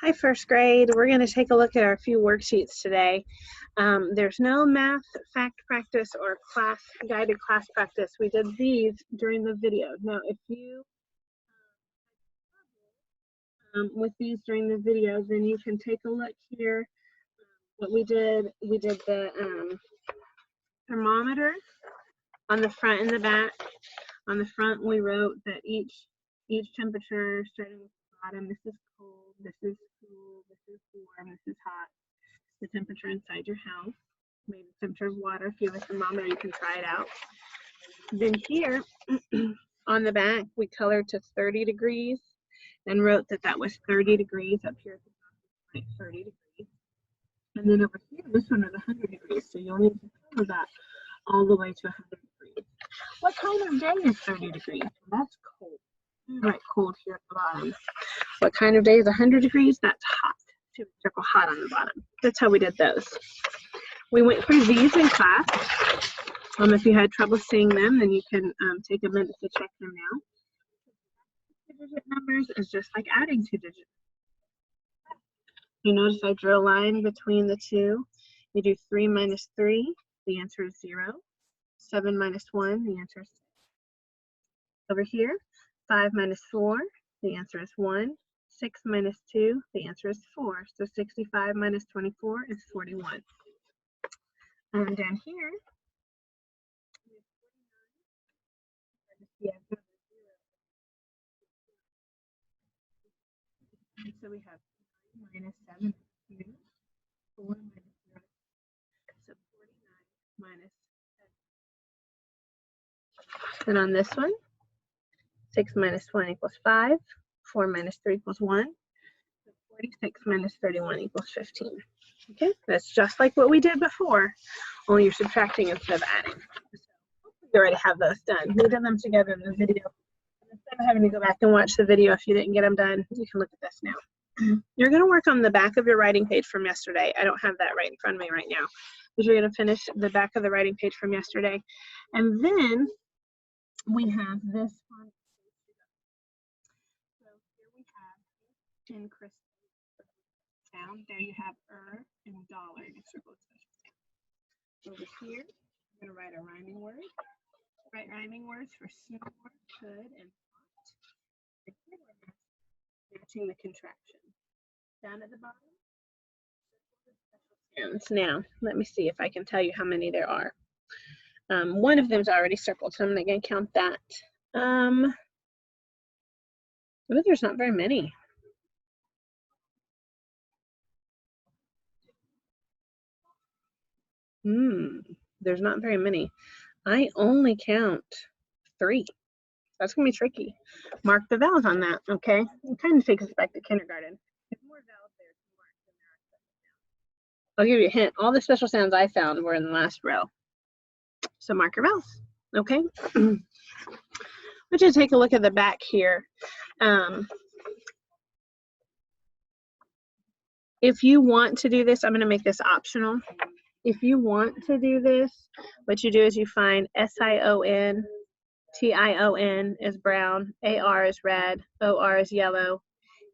Hi, first grade. We're going to take a look at our few worksheets today. There's no math fact practice or guided class practice. We did these during the video. Now, if you with these during the video, then you can take a look here. What we did the thermometer on the front and the back. On the front, we wrote that each temperature, starting with the bottom, this is cold, this is cool, this is warm, this is hot. The temperature inside your house, maybe the temperature of water. If you have a thermometer, you can try it out. Then here on the back, we colored to 30 degrees and wrote that that was 30 degrees. Up here at the top, right, 30 degrees. And then over here, this one is 100 degrees. So you'll need to color that all the way to 100 degrees. What kind of day is 30 degrees? That's cold. Right, cold here at the bottom. What kind of day is 100 degrees? That's hot. So we circle hot on the bottom. That's how we did those. We went through these in class. If you had trouble seeing them, then you can take a minute to check them now. Two-digit numbers is just like adding two digits. You notice I drew a line between the two. You do 3 minus 3, the answer is 0. 7 minus 1, the answer is 6. Over here, 5 minus 4, the answer is 1. 6 minus 2, the answer is 4. So 65 minus 24 is 41. And down here, so we have 9 minus 7 is 2. 4 minus 0, so 49 minus 7. And on this one, 6 minus 1 equals 5. 4 minus 3 equals 1. So 46 minus 31 equals 15. Okay, that's just like what we did before, only you're subtracting instead of adding. So you already have those done. We did them together in the video. Instead of having to go back and watch the video if you didn't get them done, you can look at this now. You're going to work on the back of your writing page from yesterday. I don't have that right in front of me right now, but you're going to finish the back of the writing page from yesterday. And then we have this one. So here we have in crystal sound. There you have and dollar in a circle special sound. Over here, I'm going to write a rhyming word. Write rhyming words for snore, could, and hot. And here we're matching the contraction. Down at the bottom, special sounds. Now, let me see if I can tell you how many there are. One of them is already circled, so I'm not going to count that. But there's not very many. There's not very many. I only count 3. That's going to be tricky. Mark the vowels on that, okay? It kind of takes us back to kindergarten. There's more vowels there to mark than there are special sounds. I'll give you a hint. All the special sounds I found were in the last row. So mark your vowels, okay? Let's just take a look at the back here. If you want to do this, I'm going to make this optional. If you want to do this, what you do is you find S-I-O-N, T-I-O-N is brown, A-R is red, O-R is yellow,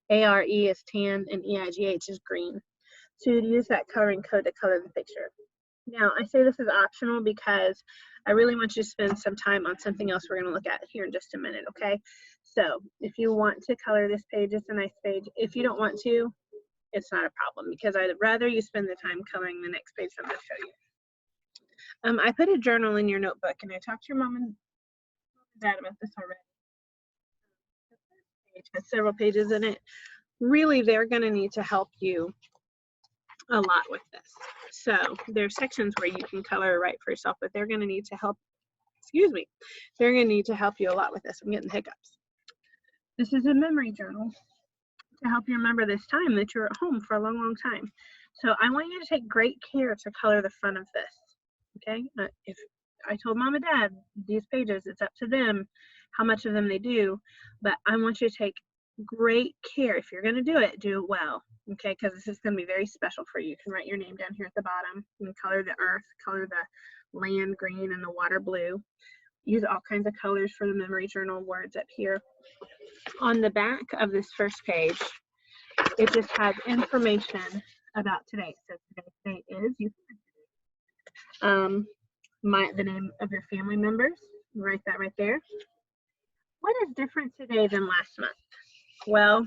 A-R-E is tan, and E-I-G-H is green. So you'd use that coloring code to color the picture. Now, I say this is optional because I really want you to spend some time on something else we're going to look at here in just a minute, okay? So if you want to color this page, it's a nice page. If you don't want to, it's not a problem because I'd rather you spend the time coloring the next page that I'm going to show you. I put a journal in your notebook, and I talked to your mom and dad about this already. The first page has several pages in it. Really, they're going to need to help you a lot with this. So there's sections where you can color or write for yourself, but they're going to need to help, they're going to need to help you a lot with this. I'm getting hiccups. This is a memory journal to help you remember this time that you're at home for a long, long time. So I want you to take great care to color the front of this, okay? If I told mom and dad these pages, it's up to them how much of them they do, but I want you to take great care. If you're going to do it well, okay? Because this is going to be very special for you. You can write your name down here at the bottom. You can color the earth, color the land green and the water blue. Use all kinds of colors for the memory journal words up here. On the back of this first page, It just has information about today. So today is you. The name of your family members. Write that right there. What is different today than last month? Well,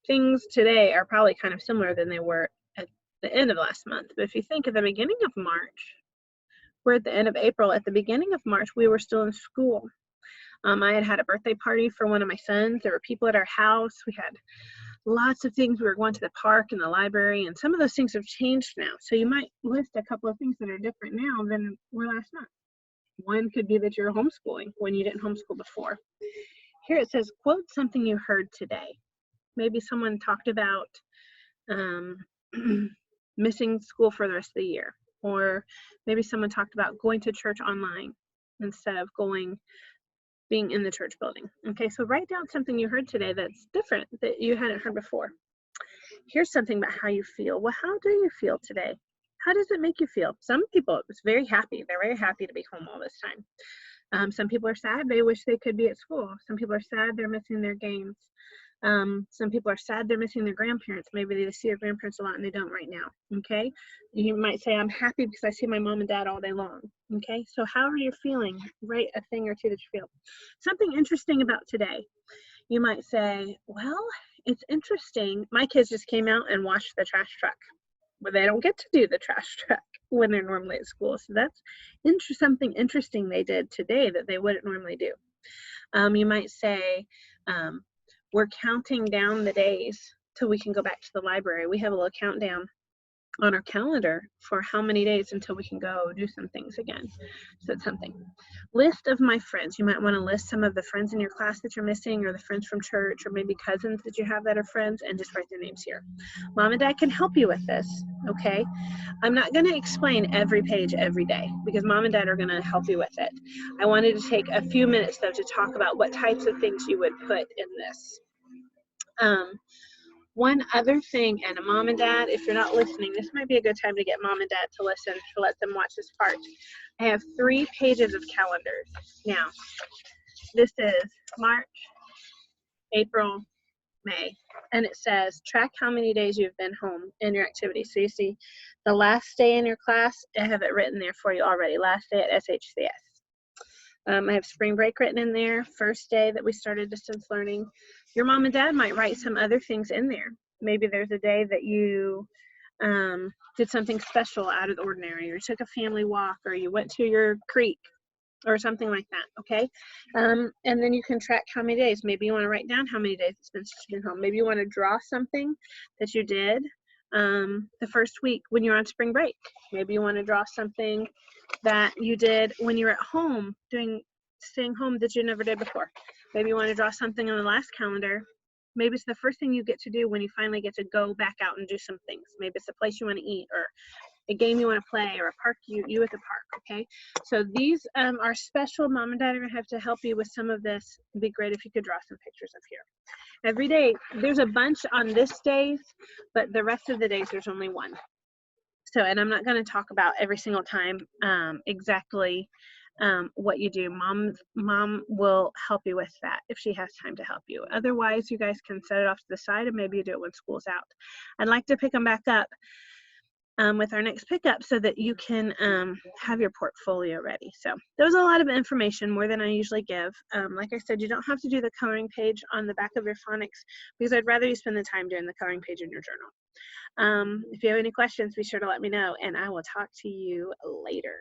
things today are probably kind of similar than they were at the end of last month. But if you think at the beginning of March, we're at the end of April. At the beginning of March, we were still in school. I had a birthday party for one of my sons. There were people at our house. We had lots of things. We were going to the park and the library, and some of those things have changed now. So you might list a couple of things that are different now than were last month. One could be that you're homeschooling when you didn't homeschool before. Here it says, quote something you heard today. Maybe someone talked about missing school for the rest of the year, or maybe someone talked about going to church online instead of being in the church building. Okay, so write down something you heard today that's different, that you hadn't heard before. Here's something about how you feel. Well, how do you feel today? How does it make you feel? Some people, it's very happy. They're very happy to be home all this time. Some people are sad. They wish they could be at school. Some people are sad. They're missing their games. Some people are sad they're missing their grandparents. Maybe they see their grandparents a lot and they don't right now. Okay, you might say, I'm happy because I see my mom and dad all day long. Okay, so how are you feeling? Write a thing or two that you feel. Something interesting about today. You might say, well, it's interesting. My kids just came out and washed the trash truck. Well, they don't get to do the trash truck when they're normally at school. So that's something interesting they did today that they wouldn't normally do. You might say, we're counting down the days till we can go back to the library. We have a little countdown on our calendar for how many days until we can go do some things again. So it's something. List of my friends. You might want to list some of the friends in your class that you're missing, or the friends from church, or maybe cousins that you have that are friends, and just write their names here. Mom and Dad can help you with this, okay? I'm not going to explain every page every day because Mom and Dad are going to help you with it. I wanted to take a few minutes though to talk about what types of things you would put in this. One other thing, and a mom and dad, if you're not listening, this might be a good time to get mom and dad to listen, to let them watch this part. I have 3 pages of calendars. Now, this is March, April, May, and it says track how many days you've been home in your activity. So you see the last day in your class, I have it written there for you already, last day at SHCS. I have spring break written in there, first day that we started distance learning. Your mom and dad might write some other things in there. Maybe there's a day that you did something special out of the ordinary, or took a family walk, or you went to your creek, or something like that, okay? And then you can track how many days. Maybe you want to write down how many days it's been home. Maybe you want to draw something that you did the first week when you're on spring break. Maybe you want to draw something that you did when you're at home staying home that you never did before. Maybe you want to draw something on the last calendar. Maybe it's the first thing you get to do when you finally get to go back out and do some things. Maybe it's a place you want to eat, or a game you want to play, or a park you at the park, okay? So these are special. Mom and Dad are going to have to help you with some of this. It'd be great if you could draw some pictures up here. Every day, there's a bunch on this days, but the rest of the days there's only one. So, and I'm not going to talk about every single time exactly what you do. Mom will help you with that if she has time to help you. Otherwise, you guys can set it off to the side and maybe you do it when school's out. I'd like to pick them back up with our next pickup so that you can have your portfolio ready. So there was a lot of information, more than I usually give. Like I said, you don't have to do the coloring page on the back of your phonics because I'd rather you spend the time doing the coloring page in your journal. If you have any questions, be sure to let me know, and I will talk to you later.